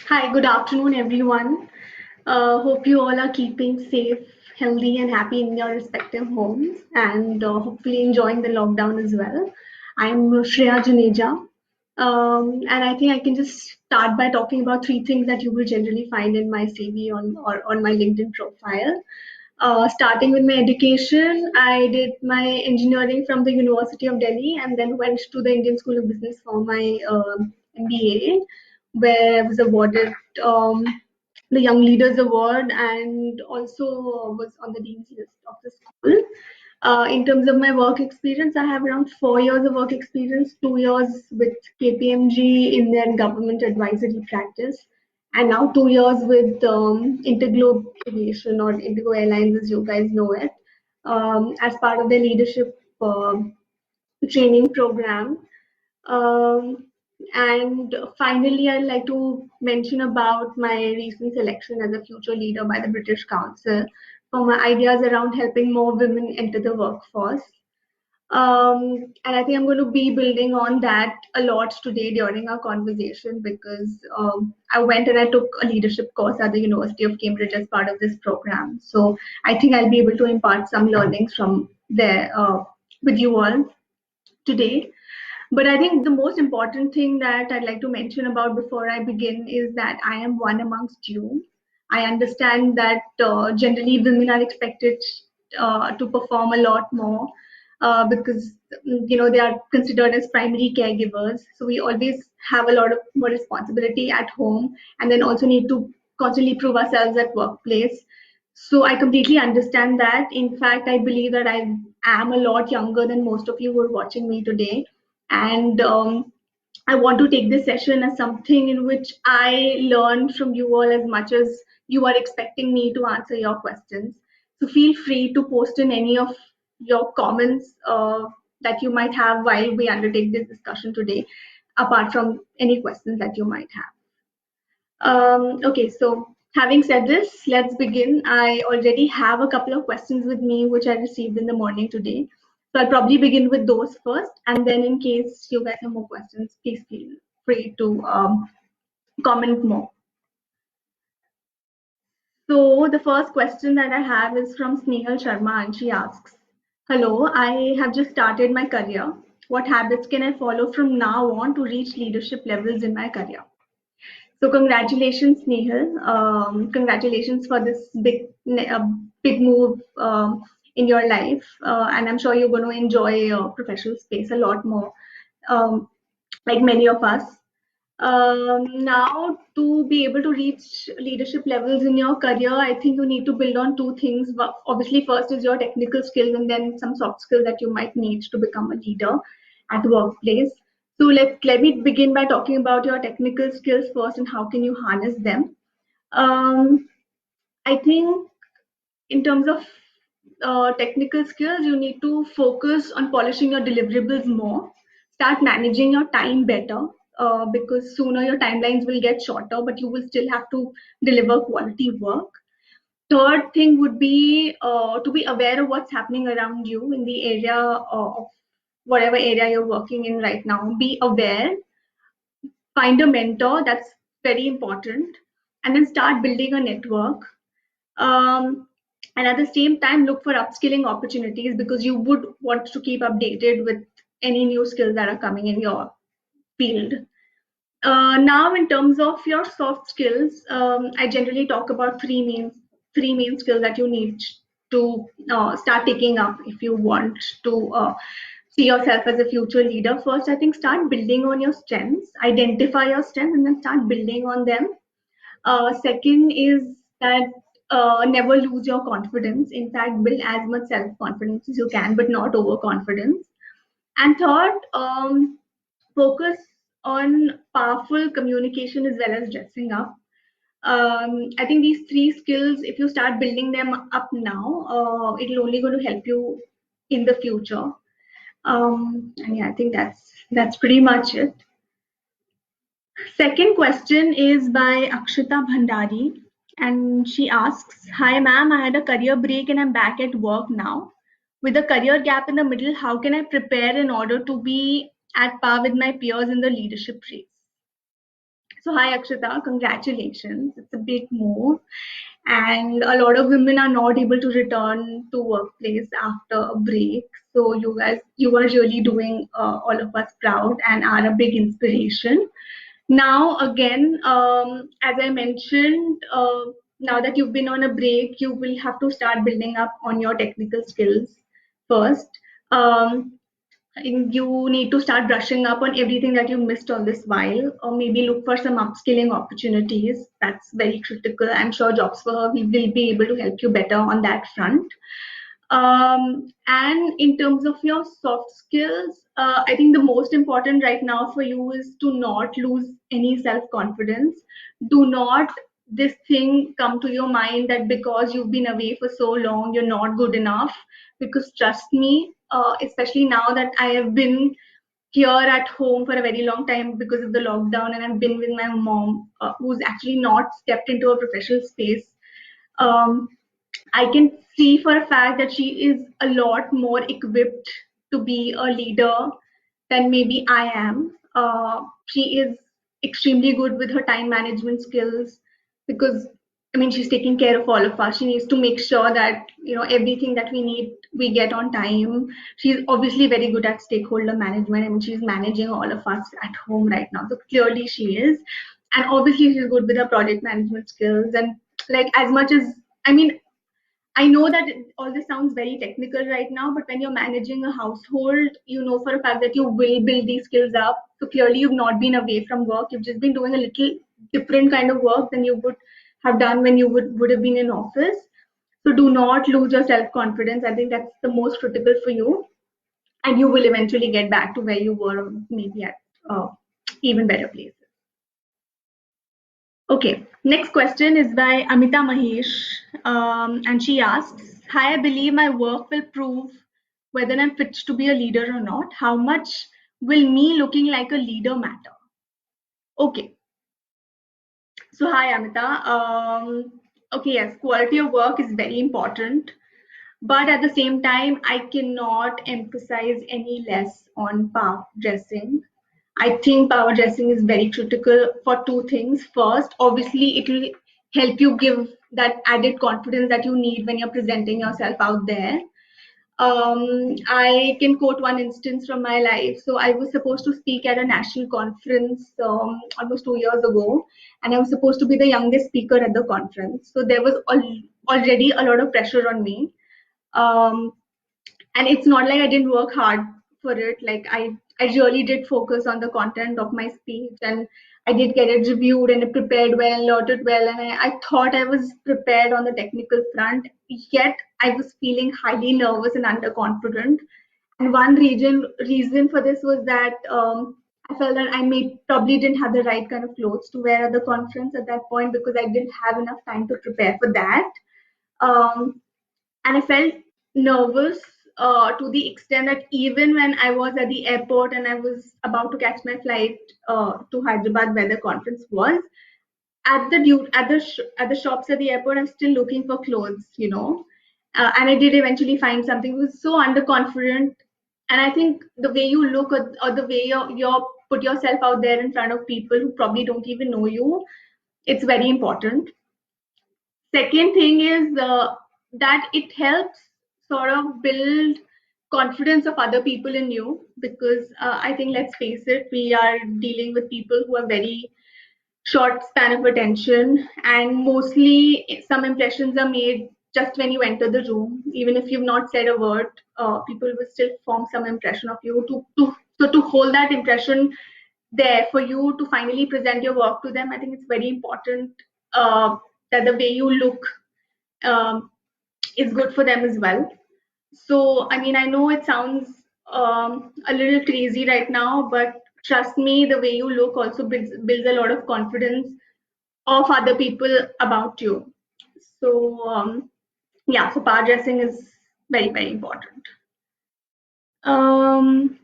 Hi, good afternoon, everyone. Hope you all are keeping safe, healthy, and happy in your respective homes, and hopefully enjoying the lockdown as well. I'm Shreya Juneja, and I think I can just start by talking about three things that you will generally find in my CV or on my LinkedIn profile. Starting with my education, I did my engineering from the University of Delhi and then went to the Indian School of Business for my MBA, where I was awarded the Young Leaders Award and also was on the Dean's list of the school. In terms of my work experience, I have around 4 years of work experience, 2 years with KPMG in their government advisory practice, and now 2 years with Interglobe Aviation or Indigo Airlines, as you guys know it, as part of their leadership training program. Um, and finally, I'd like to mention about my recent selection as a future leader by the British Council for my ideas around helping more women enter the workforce. And I think I'm going to be building on that a lot today during our conversation because I went and I took a leadership course at the University of Cambridge as part of this program. So I think I'll be able to impart some learnings from there with you all today. But I think the most important thing that I'd like to mention about before I begin is that I am one amongst you. I understand that generally women are expected to perform a lot more because they are considered as primary caregivers. So we always have a lot of more responsibility at home, and then also need to constantly prove ourselves at workplace. So I completely understand that. In fact, I believe that I am a lot younger than most of you who are watching me today, and I want to take this session as something in which I learn from you all as much as you are expecting me to answer your questions. So feel free to post in any of your comments that you might have while we undertake this discussion today, apart from any questions that you might have. Okay, so having said this, let's begin. I already have a couple of questions with me, which I received in the morning today. So I'll probably begin with those first, and then in case you guys have more questions, please feel free to comment more. So the first question that I have is from Snehal Sharma, and she asks, "Hello, I have just started my career. What habits can I follow from now on to reach leadership levels in my career?" So congratulations, Nehal. Congratulations for this big move in your life, and I'm sure you're going to enjoy your professional space a lot more, um, like many of us. Now, to be able to reach leadership levels in your career, I think you need to build on two things. Obviously, first is your technical skills, and then some soft skills that you might need to become a leader at the workplace. So let me begin by talking about your technical skills first and how can you harness them. Um, I think in terms of technical skills, you need to focus on polishing your deliverables more. Start managing your time better because sooner your timelines will get shorter, but you will still have to deliver quality work. Third thing would be to be aware of what's happening around you in the area of whatever area you're working in right now. Be aware, find a mentor, that's very important, and then start building a network. Um, and at the same time, look for upskilling opportunities because you would want to keep updated with any new skills that are coming in your field. Now, in terms of your soft skills, I generally talk about three main skills that you need to start picking up if you want to see yourself as a future leader. First, I think start building on your strengths, identify your strengths, and then start building on them. Second is that never lose your confidence. In fact, build as much self confidence as you can, but not overconfidence. And third, focus on powerful communication as well as dressing up. I think these three skills, if you start building them up now, it'll only going to help you in the future. And yeah, I think that's pretty much it. Second question is by Akshita Bhandari, and she asks, "Hi, ma'am. I had a career break and I'm back at work now. With a career gap in the middle, how can I prepare in order to be at par with my peers in the leadership race?" So hi Akshita, congratulations. It's a big move, and a lot of women are not able to return to workplace after a break. So you are really doing all of us proud and are a big inspiration. Now again, as I mentioned, now that you've been on a break, you will have to start building up on your technical skills first. Um, you need to start brushing up on everything that you missed all this while, or maybe look for some upskilling opportunities. That's very critical. I'm sure Jobs for Her will be able to help you better on that front. And in terms of your soft skills, I think the most important right now for you is to not lose any self confidence. Do not this thing come to your mind that because you've been away for so long, you're not good enough. Because trust me, especially now that I have been here at home for a very long time because of the lockdown, and I've been with my mom, who's actually not stepped into a professional space. Um, I can see for a fact that she is a lot more equipped to be a leader than maybe I am. She is extremely good with her time management skills because I mean she's taking care of all of us. She needs to make sure that everything that we need we get on time. She's obviously very good at stakeholder management. I mean she's managing all of us at home right now. So clearly she is. And obviously she's good with her project management skills and like as much as I mean I know that all this sounds very technical right now, but when you're managing a household, you know for a fact that you will build these skills up. So clearly, you've not been away from work. You've just been doing a little different kind of work than you would have done when you would have been in office. So do not lose your self confidence. I think that's the most critical for you, and you will eventually get back to where you were, or maybe at even better place. Okay, next question is by Amita Mahesh, and she asks, "Hi, I believe my work will prove whether I'm fit to be a leader or not. How much will me looking like a leader matter?" Okay, so hi Amita. Okay, yes, quality of work is very important, but at the same time, I cannot emphasize any less on power dressing. I think power dressing is very critical for two things. First, obviously, it will help you give that added confidence that you need when you're presenting yourself out there. I can quote one instance from my life. So I was supposed to speak at a national conference almost 2 years ago, and I was supposed to be the youngest speaker at the conference. So there was already a lot of pressure on me. Um, and it's not like I didn't work hard for it. Like I really did focus on the content of my speech, and I did get it reviewed and prepared well, learned it well, and I thought I was prepared on the technical front. Yet I was feeling highly nervous and underconfident. And one reason for this was that I felt that I may probably didn't have the right kind of clothes to wear at the conference at that point because I didn't have enough time to prepare for that. Um, and I felt nervous to the extent that even when I was at the airport and I was about to catch my flight to Hyderabad, where the conference was, at the shops at the airport, I'm still looking for clothes, and I did eventually find something. It was so underconfident, and I think the way you look or the way you put yourself out there in front of people who probably don't even know you, it's very important. Second thing is that it helps sort of build confidence of other people in you because I think let's face it, we are dealing with people who are very short span of attention, and mostly some impressions are made just when you enter the room. Even if you've not said a word, people will still form some impression of you. To hold that impression there for you to finally present your work to them, I think it's very important uh, that the way you look um, is good for them as well. So, I mean, I know it sounds a little crazy right now, but trust me, the way you look also builds a lot of confidence of other people about you. So, yeah, so power dressing is very, very important. Um,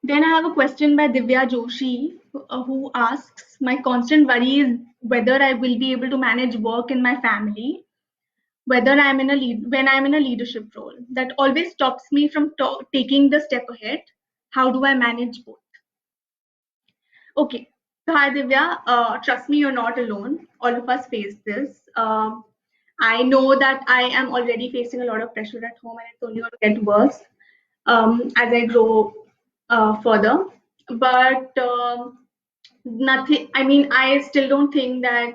then I have a question by Divya Joshi who asks, "My constant worry is whether I will be able to manage work in my family whether I'm in a when I'm in a leadership role. That always stops me from taking the step ahead. How do I manage both?" Okay. So hi Divya, trust me, you're not alone. All of us face this. I know that I am already facing a lot of pressure at home, and it's only going to get worse as I grow further. But nothing. I mean, I still don't think that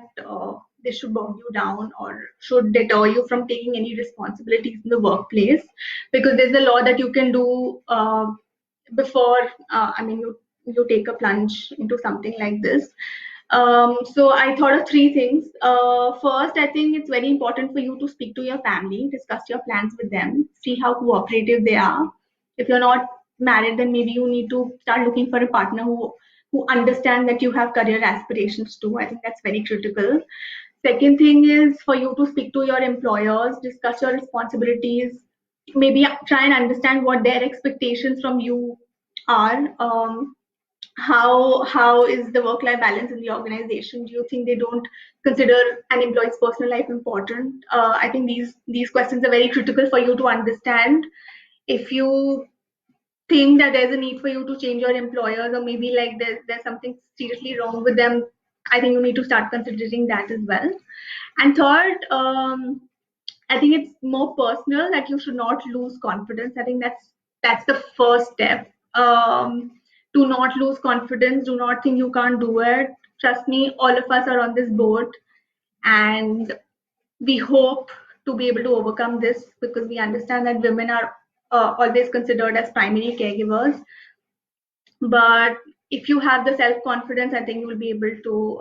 this should bog you down or should deter you from taking any responsibilities in the workplace, because there's a lot that you can do before. I mean, you take a plunge into something like this. So I thought of three things. First, I think it's very important for you to speak to your family, discuss your plans with them, see how cooperative they are. If you're not married, then maybe you need to start looking for a partner who understand that you have career aspirations too. I think that's very critical. Second thing is for you to speak to your employers, discuss your responsibilities, maybe try and understand what their expectations from you are. How is the work life balance in the organization? Do you think they don't consider an employee's personal life important? I think these questions are very critical for you to understand. If you think that there's a need for you to change your employers, or maybe like there's something seriously wrong with them, I think you need to start considering that as well. And third, I think it's more personal, that you should not lose confidence. I think that's the first step. Do not lose confidence. Do not think you can't do it. Trust me, all of us are on this boat, and we hope to be able to overcome this, because we understand that women are always considered as primary caregivers. But if you have the self confidence, I think you will be able to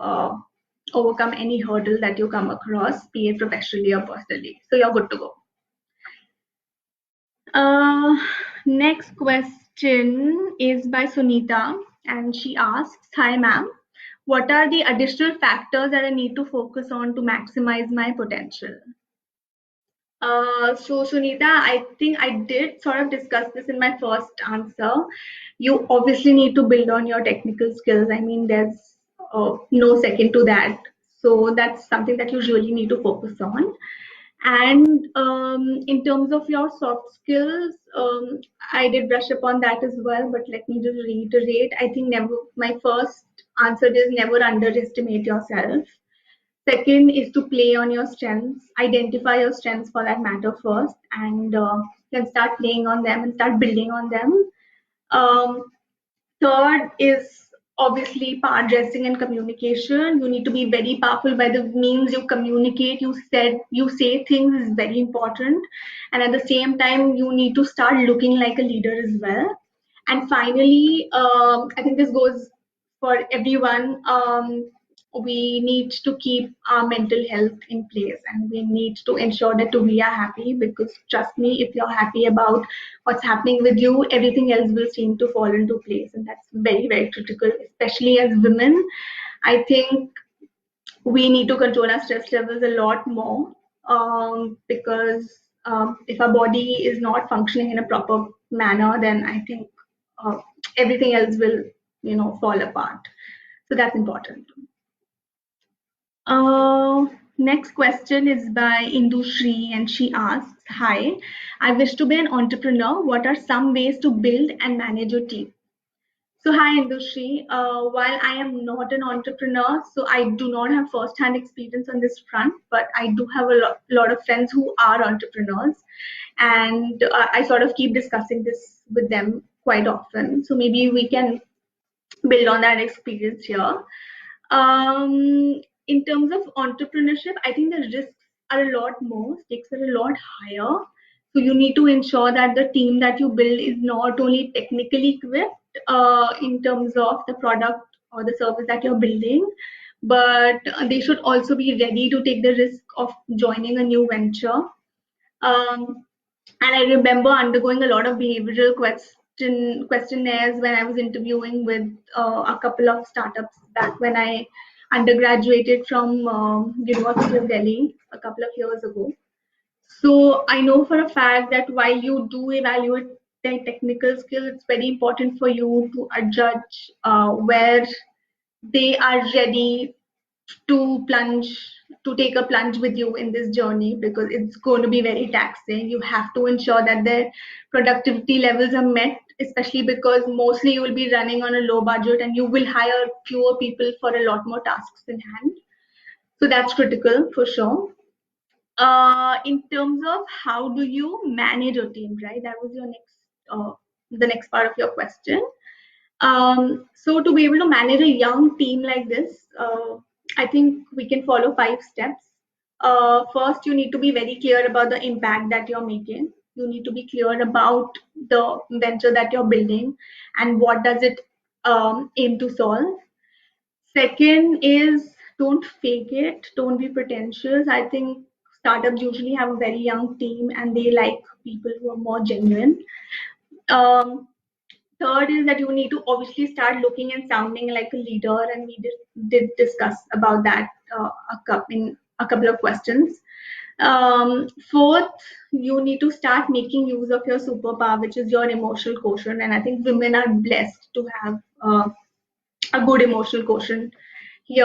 overcome any hurdle that you come across, be it professionally or personally. So you're good to go. Uh, Next question is by Sunita, and she asks, "Hi, ma'am. What are the additional factors that I need to focus on to maximize my potential?" So Sunita, I think I did sort of discuss this in my first answer. You obviously need to build on your technical skills. I mean, there's no second to that. So that's something that you really need to focus on. And in terms of your soft skills, I did brush upon that as well, but let me just reiterate. I think never, my first answer is never underestimate yourself. Second is to play on your strengths, identify your strengths for that matter first, and then start playing on them and start building on them. Um, Third is obviously power dressing and communication. You need to be very powerful by the means you communicate. You say things is very important, and at the same time, you need to start looking like a leader as well. And finally, I think this goes for everyone. We need to keep our mental health in place, and we need to ensure that we are happy, because trust me, if you're happy about what's happening with you, everything else will seem to fall into place. And that's very, very critical, especially as women. I think we need to control our stress levels a lot more, because if our body is not functioning in a proper manner, then I think uh, everything else will, fall apart. So that's important. Next question is by Indu Shri, and she asks, "Hi, I wish to be an entrepreneur. What are some ways to build and manage a team?" So, hi, Indushri. While I am not an entrepreneur, so I do not have first-hand experience on this front, but I do have a lot of friends who are entrepreneurs, and I sort of keep discussing this with them quite often. So maybe we can build on that experience here. In terms of entrepreneurship, I think the risks are a lot more, stakes are a lot higher. So you need to ensure that the team that you build is not only technically equipped in terms of the product or the service that you're building, but they should also be ready to take the risk of joining a new venture. Um, and I remember undergoing a lot of behavioral questionnaires when I was interviewing with a couple of startups back when I undergraduated from University of Delhi a couple of years ago. So I know for a fact that while you do evaluate their technical skill, it's very important for you to judge where they are ready to plunge to take a plunge with you in this journey, because it's going to be very taxing. You have to ensure that their productivity levels are met especially because mostly you will be running on a low budget and you will hire fewer people for a lot more tasks in hand. So that's critical for sure. In terms of how do you manage a team, right? That was your the next part of your question. So to be able to manage a young team like this, I think we can follow 5 steps. First, you need to be very clear about the impact that you're making. You need to be clear about the venture that you're building and what does it aim to solve. Second is don't fake it, don't be pretentious. I think startups usually have a very young team and they like people who are more genuine. Um, Third is that you need to obviously start looking and sounding like a leader, and we did discuss about that in a couple of questions. Fourth, you need to start making use of your superpower, which is your emotional quotient, and I think women are blessed to have a good emotional quotient here.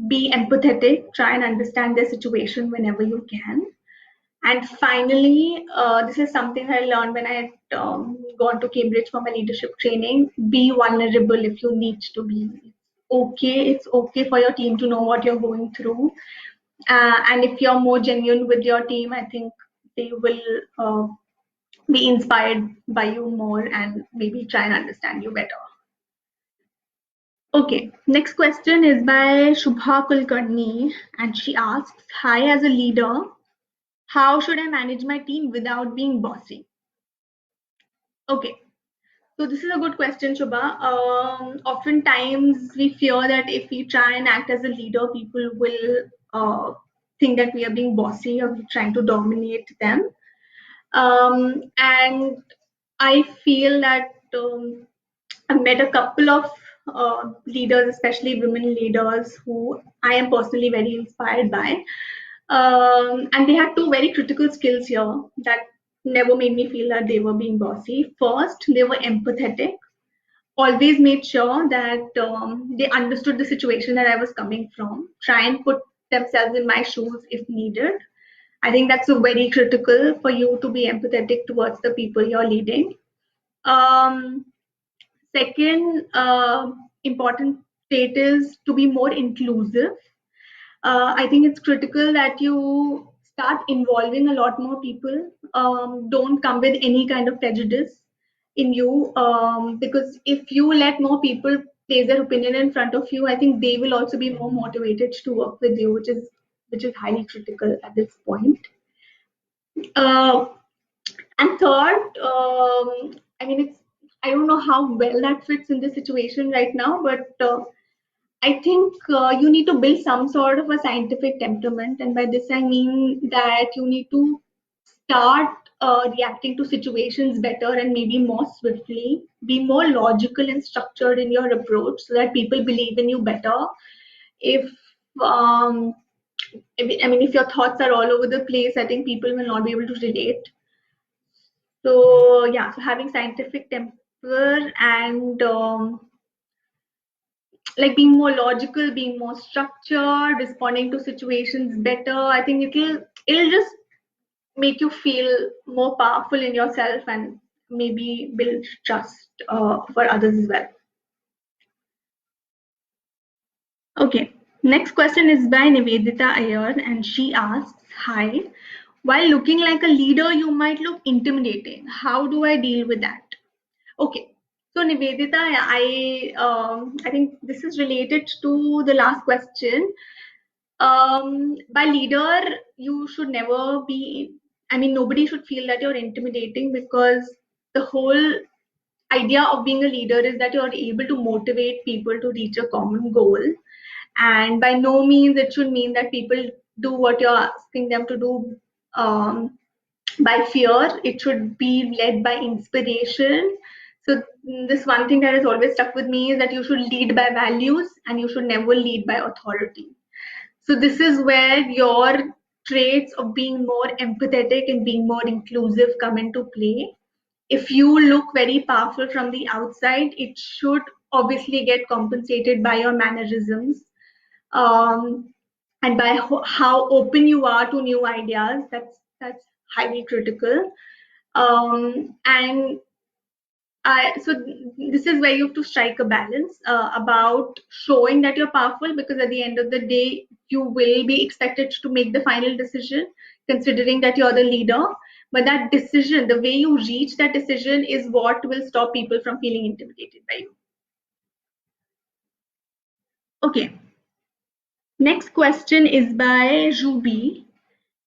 Be empathetic, try and understand their situation whenever you can. And finally, this is something I learned when I had gone to Cambridge for my leadership training. Be vulnerable if you need to be. It's okay for your team to know what you're going through. And if you're more genuine with your team, I think they will be inspired by you more and maybe try and understand you better. Okay, next question is by Shubha Kulkarni, and she asks, "Hi, as a leader, how should I manage my team without being bossy?" Okay, so this is a good question, Shubha. Oftentimes we fear that if we try and act as a leader, people will think that we are being bossy or we're trying to dominate them. And I feel that I've met a couple of leaders, especially women leaders, who I am personally very inspired by. And they had two very critical skills here that never made me feel that they were being bossy. First, they were empathetic, always made sure that they understood the situation that I was coming from, try and put themselves in my shoes if needed. I think that's very critical for you to be empathetic towards the people you're leading. Um, Second, important trait is to be more inclusive. I think it's critical that you start involving a lot more people. Don't come with any kind of prejudice in you, because if you let more people place their opinion in front of you, I think they will also be more motivated to work with you, which is highly critical at this point. Uh, and third, I mean, I don't know how well that fits in this situation right now, but I think you need to build some sort of a scientific temperament, and by this I mean that you need to start reacting to situations better and maybe more swiftly, be more logical and structured in your approach so that people believe in you better. If um, if your thoughts are all over the place, I think people will not be able to relate. So yeah, so having scientific temper and like being more logical, being more structured, responding to situations better. I think it'll just make you feel more powerful in yourself and maybe build trust for others as well. Okay, next question is by Nivedita Iyer, and she asks, "Hi, while looking like a leader, you might look intimidating. How do I deal with that?" Okay, so Nivedita, I think this is related to the last question. By leader, you should never be. I mean, nobody should feel that you're intimidating, because the whole idea of being a leader is that you're able to motivate people to reach a common goal. And by no means it should mean that people do what you're asking them to do by fear. It should be led by inspiration. So this one thing that has always stuck with me is that you should lead by values and you should never lead by authority. So this is where your traits of being more empathetic and being more inclusive come into play. If you look very powerful from the outside, it should obviously get compensated by your mannerisms, um, and by how open you are to new ideas. That's highly critical. And This is where you have to strike a balance about showing that you're powerful, because at the end of the day you will be expected to make the final decision, considering that you're the leader. But that decision, the way you reach that decision, is what will stop people from feeling intimidated by you. Okay, next question is by Ruby,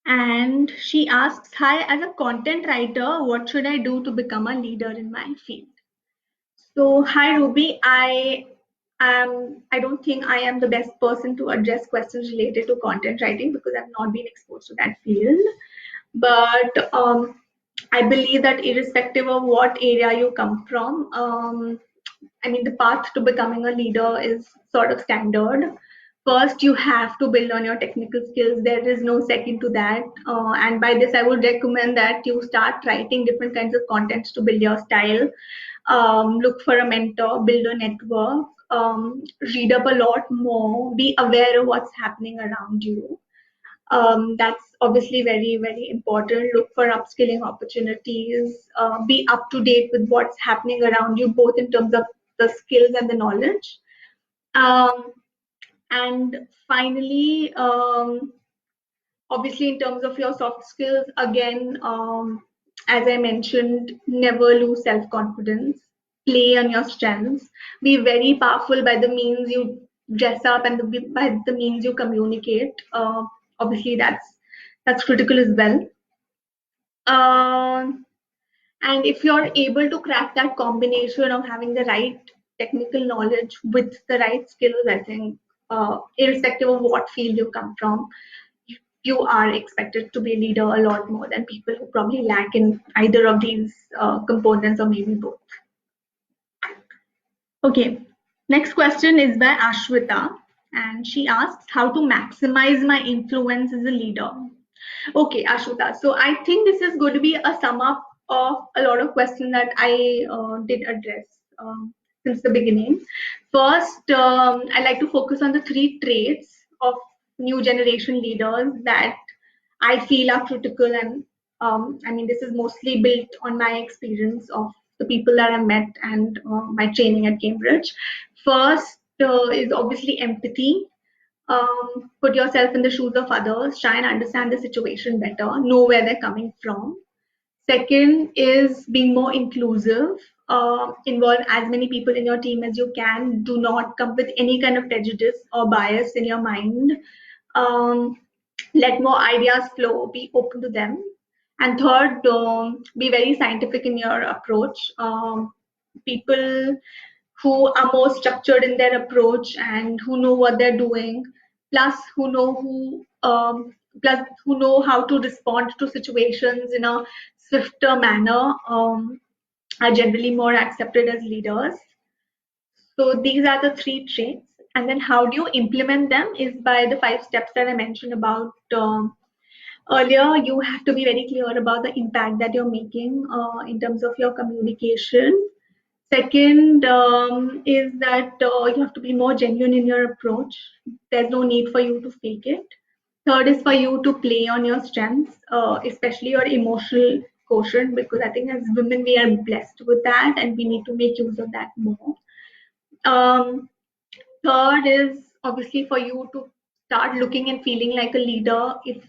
and she asks, hi, as a content writer, what should I do to become a leader in my field? So, hi Ruby, I don't think I am the best person to address questions related to content writing because I've not been exposed to that field. But I believe that irrespective of what area you come from, I mean, the path to becoming a leader is sort of standard. First, you have to build on your technical skills. There is no second to that. And by this, I would recommend that you start writing different kinds of contents to build your style. Look for a mentor, build a network, read up a lot more, be aware of what's happening around you. That's obviously very, very important. Look for upskilling opportunities, be up to date with what's happening around you, both in terms of the skills and the knowledge. Um, and finally, obviously, in terms of your soft skills, again, as I mentioned, never lose self confidence, play on your strengths, be very powerful by the means you dress up and by the means you communicate. Obviously, that's critical as well. Um, and if you're able to crack that combination of having the right technical knowledge with the right skills, I think, irrespective of what field you come from, you are expected to be a leader a lot more than people who probably lack in either of these components or maybe both. Okay, next question is by Ashwita, and she asks how to maximize my influence as a leader. Okay, Ashwita. So I think this is going to be a sum up of a lot of questions that I did address since the beginning. First, I like to focus on the three traits of new generation leaders that I feel are critical, and I mean, this is mostly built on my experience of the people that I've met and my training at Cambridge. First is obviously empathy. Put yourself in the shoes of others, try and understand the situation better, know where they're coming from. Second is being more inclusive. Involve as many people in your team as you can. Do not come with any kind of prejudice or bias in your mind. Um, let more ideas flow, be open to them. And third, be very scientific in your approach. People who are more structured in their approach and who know what they're doing, plus who know how to respond to situations in a swifter manner, are generally more accepted as leaders. So these are the three traits. And then how do you implement them is by the 5 steps that I mentioned about earlier. You have to be very clear about the impact that you're making in terms of your communication. Second is that you have to be more genuine in your approach. There's no need for you to fake it. Third is for you to play on your strengths, especially your emotional quotient, because I think as women we are blessed with that and we need to make use of that more. Um, Third is obviously for you to start looking and feeling like a leader. If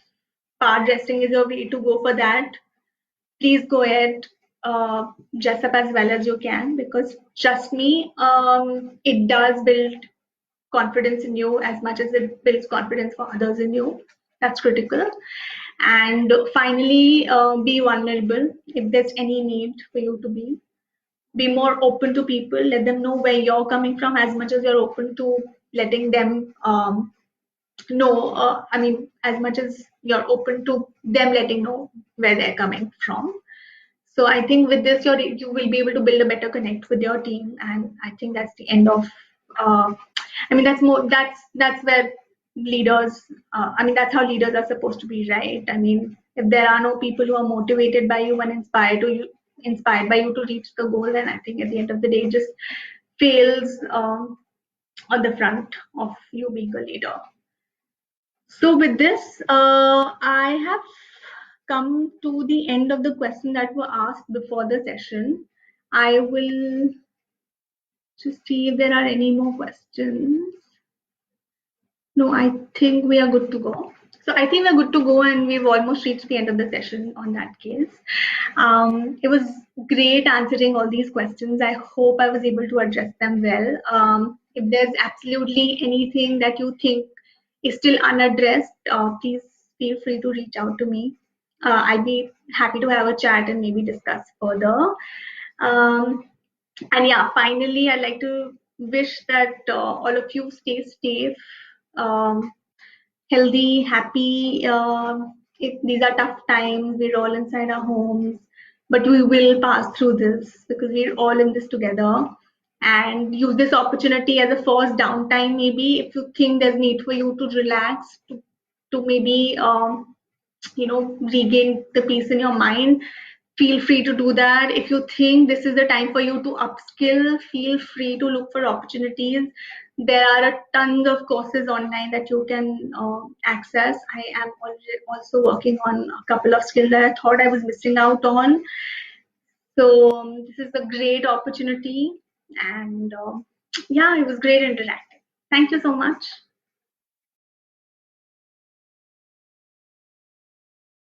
power dressing is your way to go for that, please go ahead, dress up as well as you can, because trust me, it does build confidence in you as much as it builds confidence for others in you. That's critical. And finally, be vulnerable if there's any need for you to be more open to people, let them know where you're coming from as much as you're open to letting them know, I mean, as much as you're open to them letting know where they're coming from. So I think with this, you will be able to build a better connect with your team, and I think that's the end of. I mean, that's where leaders. I mean, that's how leaders are supposed to be, right? I mean, if there are no people who are motivated by you and inspired by you to reach the goal, then I think at the end of the day, it just fails on the front of you being a leader. So with this, I have come to the end of the questions that were asked before the session. I will just see if there are any more questions. No, I think we are good to go. So I think we're good to go, and we've almost reached the end of the session on that case. It was great answering all these questions. I hope I was able to address them well. If there's absolutely anything that you think is still unaddressed, please feel free to reach out to me. I'd be happy to have a chat and maybe discuss further. Um, and yeah, finally, I'd like to wish that all of you stay safe, um, healthy, happy. These are tough times. We're all inside our homes, but we will pass through this because we're all in this together. And use this opportunity as a forced downtime. Maybe if you think there's need for you to relax, to maybe regain the peace in your mind, feel free to do that. If you think this is the time for you to upskill, feel free to look for opportunities. There are tons of courses online that you can access. I am also working on a couple of skills that I thought I was missing out on. So this is a great opportunity, and yeah, it was great interacting. Thank you so much.